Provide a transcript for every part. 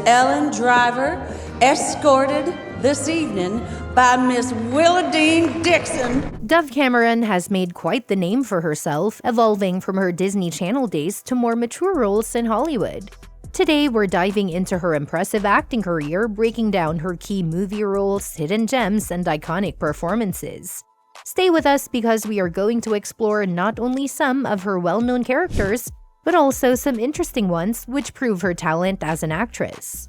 Ellen Driver, escorted this evening by Miss Willadine Dixon. Dove Cameron has made quite the name for herself, evolving from her Disney Channel days to more mature roles in Hollywood. Today, we're diving into her impressive acting career, breaking down her key movie roles, hidden gems, and iconic performances. Stay with us because we are going to explore not only some of her well-known characters, but also some interesting ones which prove her talent as an actress.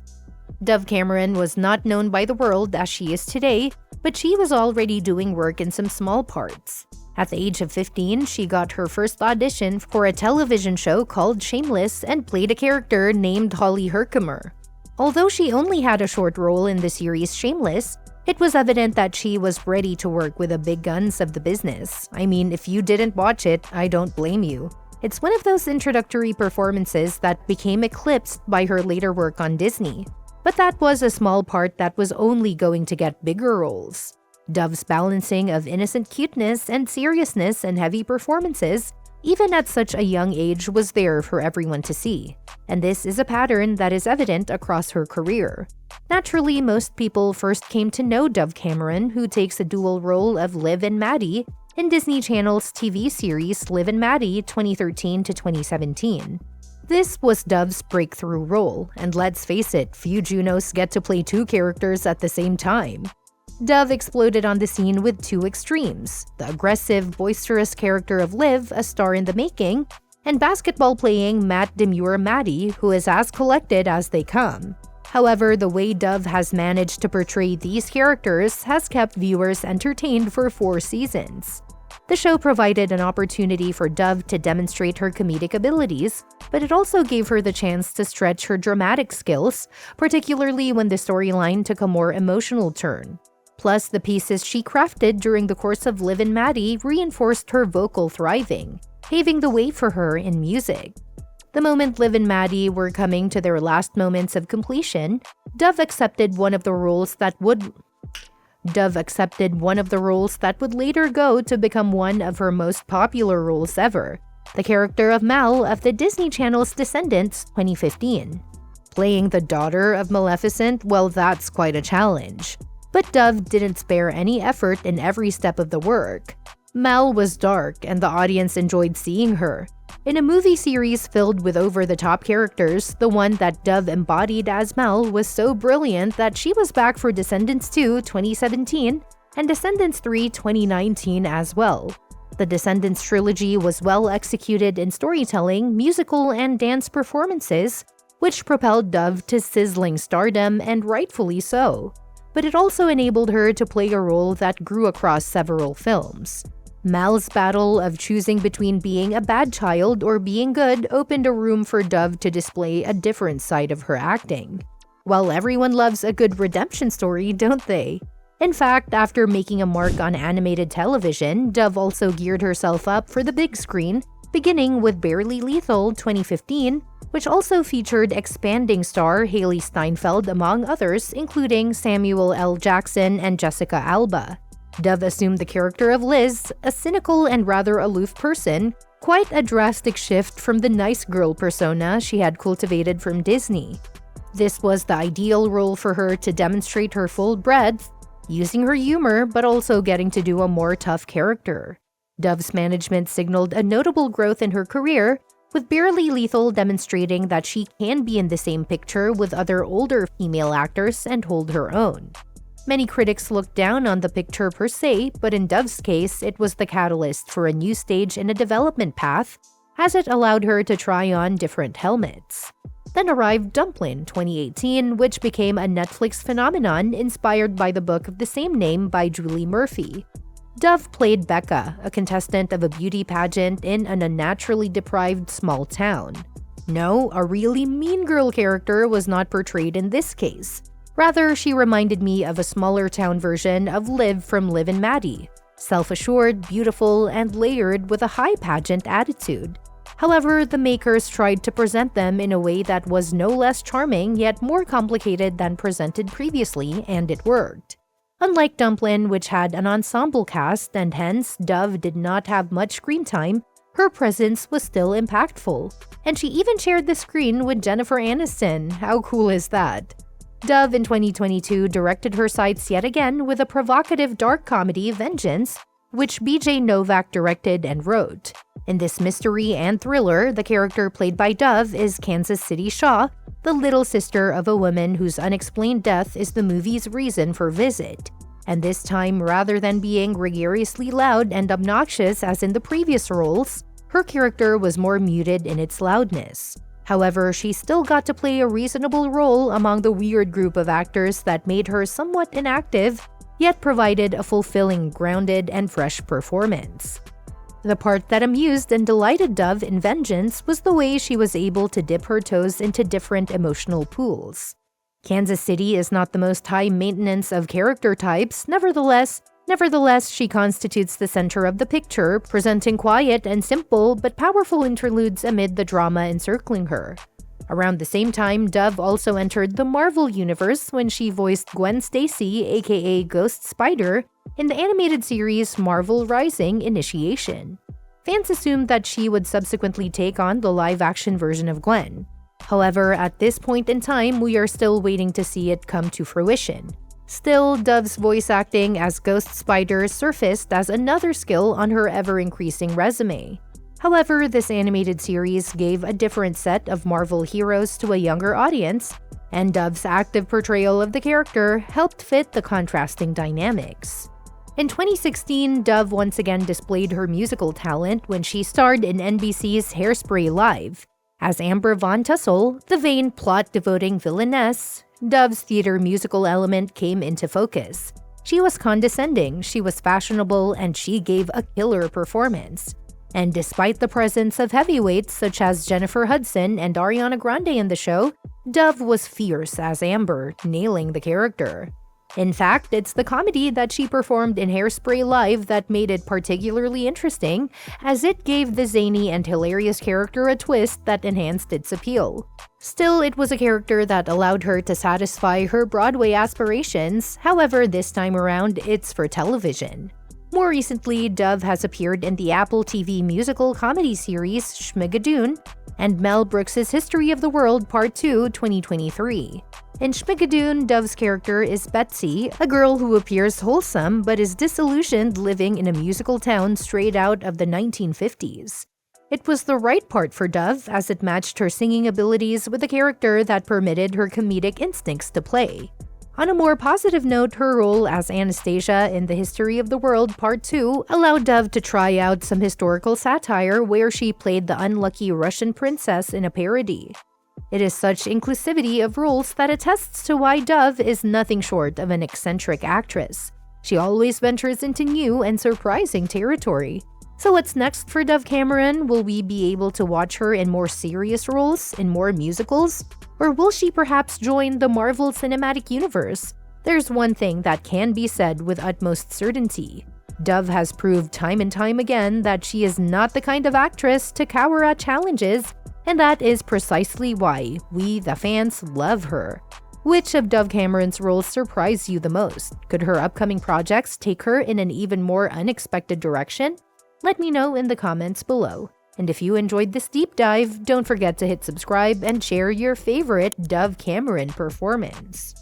Dove Cameron was not known by the world as she is today, but she was already doing work in some small parts. At the age of 15, she got her first audition for a television show called Shameless and played a character named Holly Herkimer. Although she only had a short role in the series Shameless, it was evident that she was ready to work with the big guns of the business. I mean, if you didn't watch it, I don't blame you. It's one of those introductory performances that became eclipsed by her later work on Disney. But that was a small part that was only going to get bigger roles. Dove's balancing of innocent cuteness and seriousness and heavy performances, even at such a young age, was there for everyone to see. And this is a pattern that is evident across her career. Naturally, most people first came to know Dove Cameron, who takes a dual role of Liv and Maddie in Disney Channel's TV series Liv and Maddie 2013 to 2017. This was Dove's breakthrough role, and let's face it, few Junos get to play two characters at the same time. Dove exploded on the scene with two extremes: the aggressive, boisterous character of Liv, a star in the making, and basketball-playing Matt Demure Maddie, who is as collected as they come. However, the way Dove has managed to portray these characters has kept viewers entertained for 4 seasons. The show provided an opportunity for Dove to demonstrate her comedic abilities, but it also gave her the chance to stretch her dramatic skills, particularly when the storyline took a more emotional turn. Plus, the pieces she crafted during the course of Liv and Maddie reinforced her vocal thriving, paving the way for her in music. The moment Liv and Maddie were coming to their last moments of completion, Dove accepted one of the roles that would later go to become one of her most popular roles ever, the character of Mal of the Disney Channel's Descendants 2015. Playing the daughter of Maleficent, well, that's quite a challenge. But Dove didn't spare any effort in every step of the work. Mal was dark, and the audience enjoyed seeing her. In a movie series filled with over-the-top characters, the one that Dove embodied as Mal was so brilliant that she was back for Descendants 2 2017 and Descendants 3 2019 as well. The Descendants trilogy was well executed in storytelling, musical, and dance performances, which propelled Dove to sizzling stardom, and rightfully so. But it also enabled her to play a role that grew across several films. Mal's battle of choosing between being a bad child or being good opened a room for Dove to display a different side of her acting. Well, everyone loves a good redemption story, don't they? In fact, after making a mark on animated television, Dove also geared herself up for the big screen, beginning with Barely Lethal 2015, which also featured expanding star Haley Steinfeld among others, including Samuel L. Jackson and Jessica Alba. Dove assumed the character of Liz, a cynical and rather aloof person, quite a drastic shift from the nice girl persona she had cultivated from Disney. This was the ideal role for her to demonstrate her full breadth, using her humor but also getting to do a more tough character. Dove's management signaled a notable growth in her career, with Barely Lethal demonstrating that she can be in the same picture with other older female actors and hold her own. Many critics looked down on the picture per se, but in Dove's case, it was the catalyst for a new stage in a development path, as it allowed her to try on different helmets. Then arrived Dumplin 2018, which became a Netflix phenomenon inspired by the book of the same name by Julie Murphy. Dove played Becca, a contestant of a beauty pageant in an unnaturally deprived small town. No, a really mean girl character was not portrayed in this case. Rather, she reminded me of a smaller town version of Liv from Liv and Maddie, self-assured, beautiful, and layered with a high pageant attitude. However, the makers tried to present them in a way that was no less charming yet more complicated than presented previously, and it worked. Unlike Dumplin, which had an ensemble cast and hence Dove did not have much screen time, her presence was still impactful, and she even shared the screen with Jennifer Aniston. How cool is that? Dove in 2022 directed her sights yet again with a provocative dark comedy, Vengeance, which BJ Novak directed and wrote. In this mystery and thriller, the character played by Dove is Kansas City Shaw, the little sister of a woman whose unexplained death is the movie's reason for visit. And this time, rather than being gregariously loud and obnoxious as in the previous roles, her character was more muted in its loudness. However, she still got to play a reasonable role among the weird group of actors that made her somewhat inactive, yet provided a fulfilling, grounded, and fresh performance. The part that amused and delighted Dove in Vengeance was the way she was able to dip her toes into different emotional pools. Kansas City is not the most high maintenance of character types, nevertheless, she constitutes the center of the picture, presenting quiet and simple but powerful interludes amid the drama encircling her. Around the same time, Dove also entered the Marvel universe when she voiced Gwen Stacy, aka Ghost Spider, in the animated series Marvel Rising: Initiation. Fans assumed that she would subsequently take on the live-action version of Gwen. However, at this point in time, we are still waiting to see it come to fruition. Still, Dove's voice acting as Ghost Spider surfaced as another skill on her ever-increasing resume. However, this animated series gave a different set of Marvel heroes to a younger audience, and Dove's active portrayal of the character helped fit the contrasting dynamics. In 2016, Dove once again displayed her musical talent when she starred in NBC's Hairspray Live. As Amber Von Tussle, the vain, plot-devoting villainess, Dove's theater musical element came into focus. She was condescending, she was fashionable, and she gave a killer performance. And despite the presence of heavyweights such as Jennifer Hudson and Ariana Grande in the show, Dove was fierce as Amber, nailing the character. In fact, it's the comedy that she performed in Hairspray Live that made it particularly interesting, as it gave the zany and hilarious character a twist that enhanced its appeal. Still, it was a character that allowed her to satisfy her Broadway aspirations, however, this time around, it's for television. More recently, Dove has appeared in the Apple TV musical comedy series Schmigadoon and Mel Brooks' History of the World Part 2 2023. In Schmigadoon, Dove's character is Betsy, a girl who appears wholesome but is disillusioned living in a musical town straight out of the 1950s. It was the right part for Dove as it matched her singing abilities with a character that permitted her comedic instincts to play. On a more positive note, her role as Anastasia in the History of the World Part 2 allowed Dove to try out some historical satire where she played the unlucky Russian princess in a parody. It is such inclusivity of roles that attests to why Dove is nothing short of an eccentric actress. She always ventures into new and surprising territory. So what's next for Dove Cameron? Will we be able to watch her in more serious roles, in more musicals? Or will she perhaps join the Marvel Cinematic Universe? There's one thing that can be said with utmost certainty. Dove has proved time and time again that she is not the kind of actress to cower at challenges, and that is precisely why we, the fans, love her. Which of Dove Cameron's roles surprised you the most? Could her upcoming projects take her in an even more unexpected direction? Let me know in the comments below. And if you enjoyed this deep dive, don't forget to hit subscribe and share your favorite Dove Cameron performance.